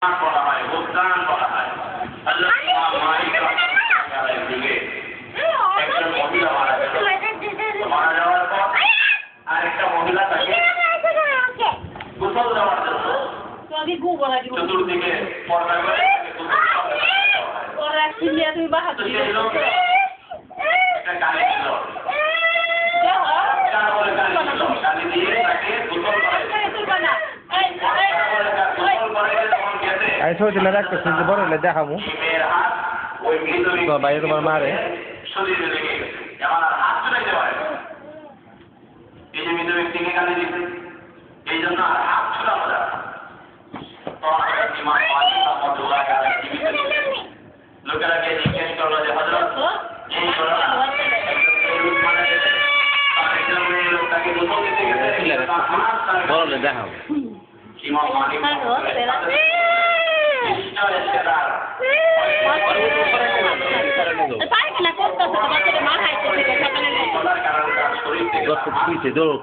বলা হয় উদ্যান বলা হয় আল্লাহ যুগে একজন মহিলা মারা গেল মারা যাওয়ার পর আরেকটা মহিলা তাকে গোসল দেওয়ার জন্য চতুর্দিকে পর্দা করে একটা গালি দিল গালি দিয়ে তাকে গোসল করে আমি ছোট ছেলে রাখতেছি যে বড় হলে দেখাবো তো ভাই তোমার মারে শরীরে লেগে গেছে আমার হাত চলে পারে এই যে মৃত ব্যক্তিকে গালি দিচ্ছে এই জন্য আর হাত ছুটানো যাবে লোকেরা গিয়ে জিজ্ঞেস করলো যে হযরত এই ঘটনা লোকটাকে গোসল দিতে গেছে বড় দেখাবো ইমাম মালিক দল